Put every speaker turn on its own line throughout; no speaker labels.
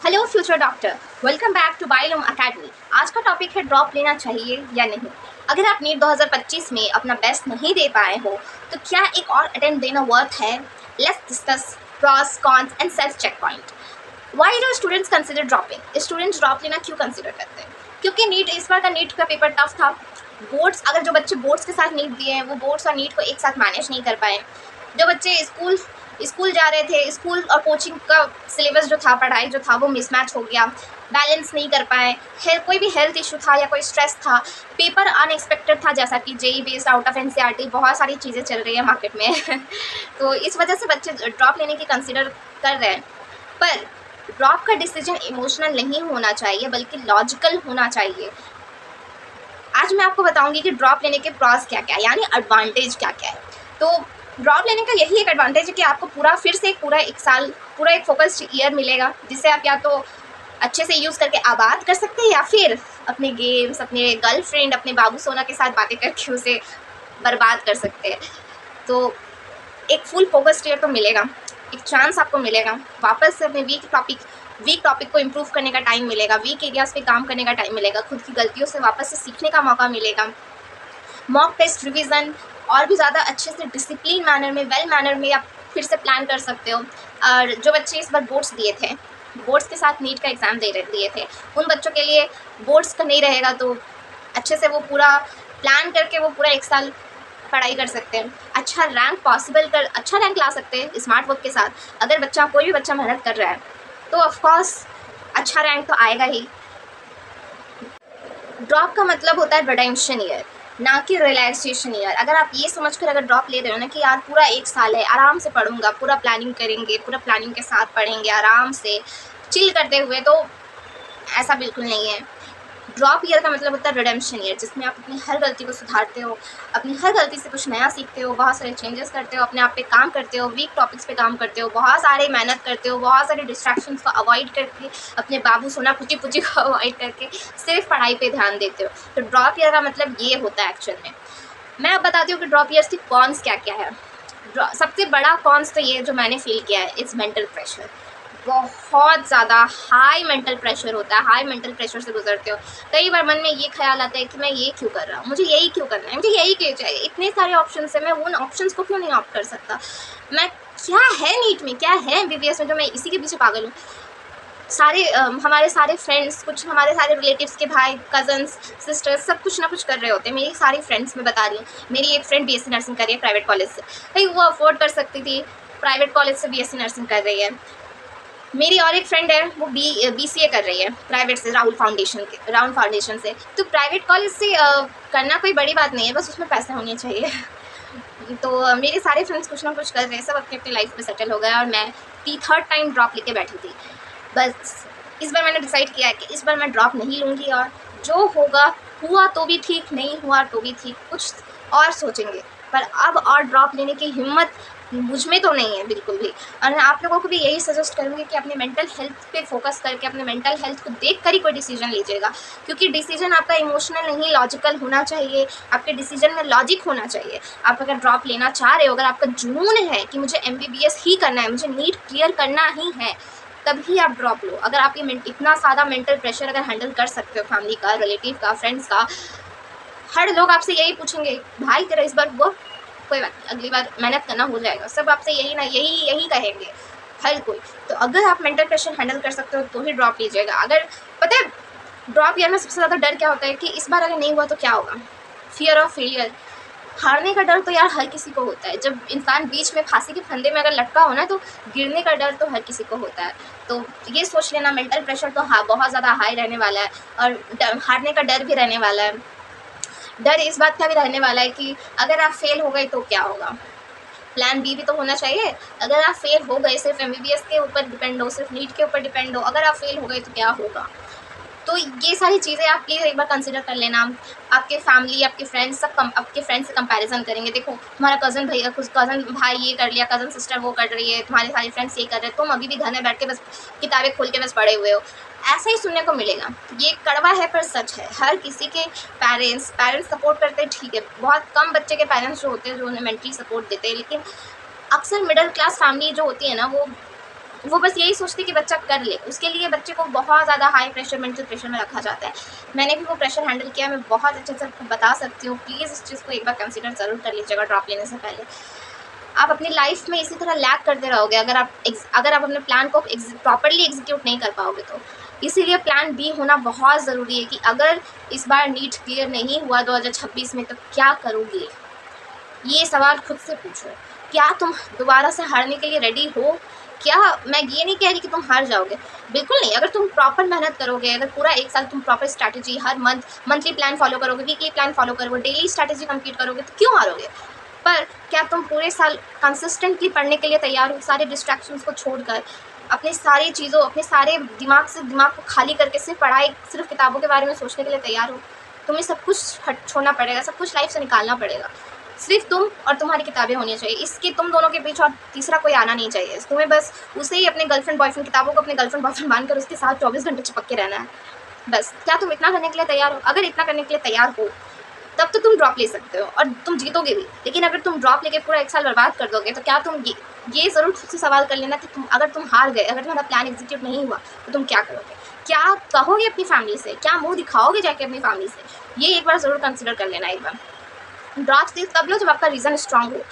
Hello future doctor, welcome back to biolume academy. आज का topic है ड्रॉप लेना चाहिए या नहीं। अगर आप नीट 2025 में अपना बेस्ट नहीं दे पाए हो तो क्या एक और अटेम्प्ट देना वर्थ है? Let's discuss pros cons and self check point. Why do students consider dropping? Students drop लेना क्यों कंसिडर करते हैं? क्योंकि नीट इस बार का नीट का पेपर टफ था। बोर्ड्स, अगर जो बच्चे बोर्ड्स के साथ नीट दिए हैं वो बोर्ड्स और नीट को एक साथ मैनेज नहीं कर पाए। जो बच्चे स्कूल स्कूल जा रहे थे, स्कूल और कोचिंग का सिलेबस जो था, पढ़ाई जो था वो मिसमैच हो गया, बैलेंस नहीं कर पाए। कोई भी हेल्थ इशू था या कोई स्ट्रेस था, पेपर अनएक्सपेक्टेड था, जैसा कि JEE based out of NCERT, बहुत सारी चीज़ें चल रही है मार्केट में तो इस वजह से बच्चे ड्रॉप लेने की कंसिडर कर रहे हैं। पर ड्रॉप का डिसीजन इमोशनल नहीं होना चाहिए बल्कि लॉजिकल होना चाहिए। आज मैं आपको बताऊंगी कि ड्रॉप लेने के प्रॉस क्या क्या है, यानी एडवांटेज क्या क्या है। तो ड्रॉप लेने का यही एक एडवांटेज है कि आपको पूरा एक साल, पूरा एक फोकस्ड ईयर मिलेगा, जिसे आप या तो अच्छे से यूज़ करके आबाद कर सकते हैं या फिर अपने गेम्स, अपने गर्लफ्रेंड, अपने बाबू सोना के साथ बातें करके उसे बर्बाद कर सकते हैं। तो एक फुल फोकस्ड ईयर तो मिलेगा, एक चांस आपको मिलेगा वापस से अपने वीक टॉपिक को इम्प्रूव करने का टाइम मिलेगा, वीक एरियाज पे काम करने का टाइम मिलेगा, खुद की गलतियों से वापस से सीखने का मौका मिलेगा, मॉक टेस्ट रिवीजन और भी ज़्यादा अच्छे से डिसिप्लिन मैनर में, वेल मैनर में आप फिर से प्लान कर सकते हो। और जो बच्चे इस बार बोर्ड्स दिए थे, बोर्ड्स के साथ नीट का एग्ज़ाम दिए थे, उन बच्चों के लिए बोर्ड्स का नहीं रहेगा तो अच्छे से वो पूरा प्लान करके वो पूरा एक साल पढ़ाई कर सकते हैं, अच्छा रैंक ला सकते हैं स्मार्ट वर्क के साथ। अगर कोई भी बच्चा मेहनत कर रहा है तो ऑफकोर्स अच्छा रैंक तो आएगा ही। ड्रॉप का मतलब होता है रिडेम्पशन ईयर, ना कि रिलैक्सेशन ईयर। अगर आप ये समझकर अगर ड्रॉप ले रहे हो ना कि यार पूरा एक साल है, आराम से पढ़ूंगा, पूरा प्लानिंग करेंगे, पूरा प्लानिंग के साथ पढ़ेंगे आराम से चिल करते हुए, तो ऐसा बिल्कुल नहीं है। ड्रॉप ईयर का मतलब होता है रिडेम्पशन ईयर, जिसमें आप अपनी हर गलती को सुधारते हो, अपनी हर गलती से कुछ नया सीखते हो, बहुत सारे चेंजेस करते हो, अपने आप पे काम करते हो, वीक टॉपिक्स पे काम करते हो, बहुत सारे मेहनत करते हो, बहुत सारे डिस्ट्रैक्शंस को अवॉइड करके, अपने बाबू सोना पुची पुची को अवॉइड करके सिर्फ पढ़ाई पे ध्यान देते हो। तो ड्रॉप ईयर का मतलब ये होता है एक्चुअल में। मैं अब बताती हूँ कि ड्रॉप ईयर्स की कॉन्स क्या क्या है। सबसे बड़ा कॉन्स तो ये जो मैंने फील किया है, इट्स मेंटल प्रेशर। बहुत ज़्यादा हाई मेंटल प्रेशर होता है, हाई मेंटल प्रेशर से गुजरते हो। कई बार मन में ये ख्याल आता है कि मैं ये क्यों कर रहा हूँ, मुझे यही क्यों करना है, मुझे यही क्यों चाहिए, इतने सारे ऑप्शन है, मैं उन ऑप्शंस को क्यों नहीं ऑप्ट कर सकता, मैं क्या है नीट में, क्या है एमबीबीएस में जो मैं इसी के पीछे पागल हूँ। हमारे सारे फ्रेंड्स, कुछ हमारे सारे रिलेटिव्स के भाई, कजन्स, सिस्टर्स, सब कुछ ना कुछ कर रहे होते हैं। मेरी सारी फ्रेंड्स मैं बता रही हूँ, मेरी एक फ्रेंड बीएससी नर्सिंग कर रही है प्राइवेट कॉलेज से, भाई वो अफोर्ड कर सकती थी, प्राइवेट कॉलेज से बीएससी नर्सिंग कर रही है। मेरी और एक फ्रेंड है, वो बीसीए कर रही है प्राइवेट से, राहुल फाउंडेशन से। तो प्राइवेट कॉलेज से करना कोई बड़ी बात नहीं है, बस उसमें पैसे होने चाहिए तो मेरे सारे फ्रेंड्स कुछ ना कुछ कर रहे हैं, सब अपनी अपनी लाइफ में सेटल हो गए और मैं थर्ड टाइम ड्रॉप लेके बैठी थी। बस इस बार मैंने डिसाइड किया है कि इस बार मैं ड्रॉप नहीं लूँगी, और जो होगा हुआ तो भी ठीक, नहीं हुआ तो भी ठीक, कुछ और सोचेंगे। पर अब और ड्रॉप लेने की हिम्मत मुझ में तो नहीं है बिल्कुल भी। और मैं आप लोगों को भी यही सजेस्ट करूँगी कि अपने मेंटल हेल्थ पे फोकस करके, अपने मेंटल हेल्थ को देख कर ही कोई डिसीजन लीजिएगा, क्योंकि डिसीजन आपका इमोशनल नहीं, लॉजिकल होना चाहिए। आपके डिसीजन में लॉजिक होना चाहिए। आप अगर ड्रॉप लेना चाह रहे हो, अगर आपका जुनून है कि मुझे एमबीबीएस ही करना है, मुझे नीट क्लियर करना ही है, तभी आप ड्रॉप लो। अगर आप ये इतना ज़्यादा मेंटल प्रेशर अगर हैंडल कर सकते हो, फैमिली का, रिलेटिव का, फ्रेंड्स का, हर लोग आपसे यही पूछेंगे, भाई तेरा इस बार हुआ, कोई बात नहीं, अगली बार मेहनत करना हो जाएगा, सब आपसे यही कहेंगे हर कोई। तो अगर आप मेंटल प्रेशर हैंडल कर सकते हो तो ही ड्रॉप लीजिएगा। अगर पता है ड्रॉप ईयर में सबसे ज़्यादा डर क्या होता है कि इस बार अगर नहीं हुआ तो क्या होगा, फियर ऑफ फेलियर, हारने का डर तो यार हर किसी को होता है। जब इंसान बीच में फांसी के फंदे में अगर लटका हो ना, तो गिरने का डर तो हर किसी को होता है। तो ये सोच लेना, मेंटल प्रेशर तो बहुत ज़्यादा हाई रहने वाला है, और हारने का डर भी रहने वाला है। डर इस बात का भी रहने वाला है कि अगर आप फेल हो गए तो क्या होगा, प्लान बी भी तो होना चाहिए। अगर आप फेल हो गए, सिर्फ एमबीबीएस के ऊपर डिपेंड हो, सिर्फ नीट के ऊपर डिपेंड हो, अगर आप फेल हो गए तो क्या होगा। तो ये सारी चीज़ें आप प्लीज़ एक बार कंसिडर कर लेना। आपके फैमिली, आपके फ्रेंड्स, सब आपके फ्रेंड्स से कंपैरिजन करेंगे, देखो तुम्हारा कज़न भाई ये कर लिया, कज़न सिस्टर वो कर रही है, तुम्हारे सारे फ्रेंड्स ये कर रहे हैं, तुम अभी भी घर में बैठ के बस किताबें खोल के बस पढ़े हुए हो। ऐसा ही सुनने को मिलेगा। ये कड़वा है पर सच है। हर किसी के पेरेंट्स सपोर्ट करते हैं, ठीक है, बहुत कम बच्चे के पेरेंट्स जो होते हैं जो उन्हें मेंटली सपोर्ट देते हैं, लेकिन अक्सर मिडिल क्लास फैमिली जो होती है ना, वो वो बस यही सोचते कि बच्चा कर ले, उसके लिए बच्चे को बहुत ज़्यादा हाई प्रेशर, मेंटल प्रेशर में रखा जाता है। मैंने भी वो प्रेशर हैंडल किया, मैं बहुत अच्छे से आपको बता सकती हूँ। प्लीज़ इस चीज़ को एक बार कंसिडर ज़रूर कर लीजिएगा ड्रॉप लेने से पहले। आप अपनी लाइफ में इसी तरह लैग करते रहोगे अगर आप अपने प्लान को प्रॉपरली एग्जीक्यूट नहीं कर पाओगे तो। इसीलिए प्लान बी होना बहुत ज़रूरी है कि अगर इस बार नीट क्लियर नहीं हुआ 2026 में तो क्या करोगे? ये सवाल खुद से पूछो। क्या तुम दोबारा से हारने के लिए रेडी हो? क्या मैं ये नहीं कह रही कि तुम हार जाओगे, बिल्कुल नहीं। अगर तुम प्रॉपर मेहनत करोगे, अगर पूरा एक साल तुम प्रॉपर स्ट्रैटेजी हर मंथली प्लान फॉलो करोगे, वीकली प्लान फॉलो करोगे, डेली स्ट्रैटेजी कंप्लीट करोगे तो क्यों हारोगे? पर क्या तुम पूरे साल कंसिस्टेंटली पढ़ने के लिए तैयार हो, सारे डिस्ट्रैक्शंस को छोड़कर, अपने सारी चीज़ों, अपने सारे दिमाग को खाली करके सिर्फ पढ़ाई, सिर्फ किताबों के बारे में सोचने के लिए तैयार हो? तुम्हें सब कुछ छोड़ना पड़ेगा, सब कुछ लाइफ से निकालना पड़ेगा। सिर्फ तुम और तुम्हारी किताबें होनी चाहिए, इसके तुम दोनों के बीच और तीसरा कोई आना नहीं चाहिए। तुम्हें बस उसे ही अपने गर्लफ्रेंड बॉयफ्रेंड, किताबों को अपने गर्लफ्रेंड बॉयफ्रेंड मानकर उसके साथ 24 घंटे चिपक के रहना है बस। क्या तुम इतना करने के लिए तैयार हो? अगर इतना करने के लिए तैयार हो तब तो तुम ड्रॉप ले सकते हो और तुम जीतोगे भी। लेकिन अगर तुम ड्रॉप लेके पूरा एक साल बर्बाद कर दोगे तो क्या तुम ये ज़रूर खुद से सवाल कर लेना कि अगर तुम हार गए, अगर तुम्हारा प्लान एग्जीक्यूट नहीं हुआ तो तुम क्या करोगे? क्या कहोगे अपनी फैमिली से? क्या मुंह दिखाओगे जाके अपनी फैमिली से? ये एक बार ज़रूर कंसिडर कर लेना। एक बार ड्रॉप तब लो जब आपका रीज़न स्ट्रांग हो।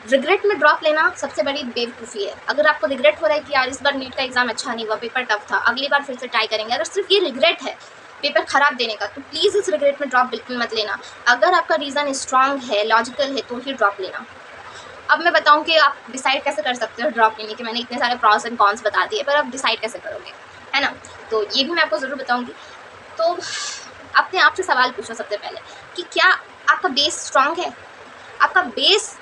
रिग्रेट में ड्रॉप लेना सबसे बड़ी बेवकूफ़ी है। अगर आपको रिग्रेट हो रहा है कि यार इस बार नीट का एग्ज़ाम अच्छा नहीं हुआ, पेपर टफ था, अगली बार फिर से ट्राई करेंगे, अगर सिर्फ ये रिग्रेट है पेपर ख़राब देने का, तो प्लीज़ इस रिग्रेट में ड्रॉप बिल्कुल मत लेना। अगर आपका रीज़न स्ट्रांग है, लॉजिकल है, तो ही ड्रॉप लेना। अब मैं बताऊं कि आप डिसाइड कैसे कर सकते हो ड्रॉप लेने के। मैंने इतने सारे प्रॉस एंड कॉन्स बता दिए, पर आप डिसाइड कैसे करोगे, है ना? तो ये भी मैं आपको ज़रूर बताऊँगी। तो अपने आप से सवाल पूछो सबसे पहले कि क्या आपका बेस स्ट्रांग है? आपका बेस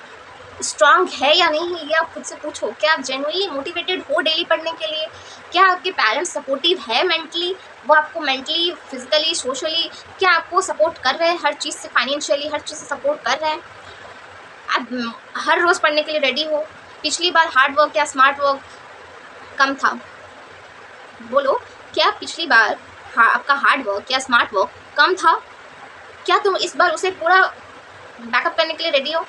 स्ट्रांग है या नहीं है, ये आप खुद से पूछो। क्या आप जेन्युइनली मोटिवेटेड हो डेली पढ़ने के लिए? क्या आपके पेरेंट्स सपोर्टिव है मेंटली? वो आपको मेंटली, फिजिकली, सोशली क्या आपको सपोर्ट कर रहे हैं? हर चीज़ से, फाइनेंशियली हर चीज़ से सपोर्ट कर रहे हैं? आप हर रोज़ पढ़ने के लिए रेडी हो? पिछली बार हार्ड वर्क या स्मार्ट वर्क कम था? बोलो, क्या पिछली बार आपका हार्ड वर्क या स्मार्ट वर्क कम था? क्या तुम इस बार उसे पूरा बैकअप करने के लिए रेडी हो?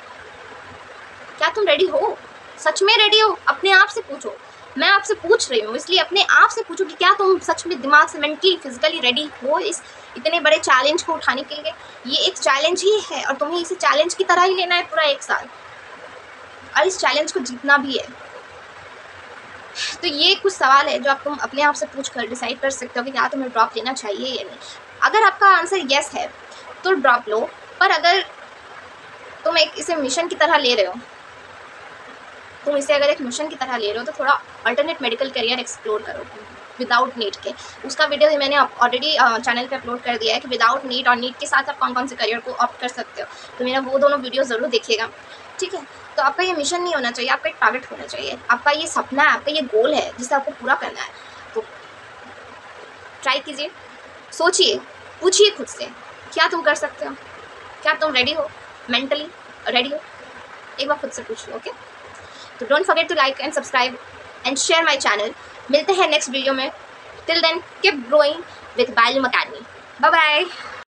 क्या तुम रेडी हो? सच में रेडी हो? अपने आप से पूछो। मैं आपसे पूछ रही हूँ इसलिए अपने आप से पूछो कि क्या तुम सच में दिमाग से, मेंटली, फिजिकली रेडी हो इस इतने बड़े चैलेंज को उठाने के लिए? ये एक चैलेंज ही है और तुम्हें इसे चैलेंज की तरह ही लेना है पूरा एक साल, और इस चैलेंज को जीतना भी है। तो ये कुछ सवाल है जो आप तुम अपने आप से पूछ कर डिसाइड कर सकते हो कि क्या तुम्हें ड्रॉप लेना चाहिए या नहीं। अगर आपका आंसर येस है तो ड्रॉप लो, पर अगर तुम इसे मिशन की तरह ले रहे हो, तुम इसे अगर एक मिशन की तरह ले रहे हो तो थोड़ा अल्टरनेट मेडिकल करियर एक्सप्लोर करो विदाउट नीट के। उसका वीडियो मैंने ऑलरेडी चैनल पे अपलोड कर दिया है कि विदाउट नीट और नीट के साथ आप कौन कौन से करियर को ऑप्ट कर सकते हो, तो मेरा वो दोनों वीडियो ज़रूर देखिएगा, ठीक है? तो आपका ये मिशन नहीं होना चाहिए, आपका एक टारगेट होना चाहिए, आपका ये सपना है, आपका ये गोल है जिसे आपको पूरा करना है। तो ट्राई कीजिए, सोचिए, पूछिए खुद से क्या तुम कर सकते हो, क्या तुम रेडी हो, मेंटली रेडी हो? एक बार खुद से पूछ लो, ओके? तो don't forget to like and subscribe and share my channel. मिलते हैं नेक्स्ट वीडियो में। Till then keep growing with biolume academy. Bye bye.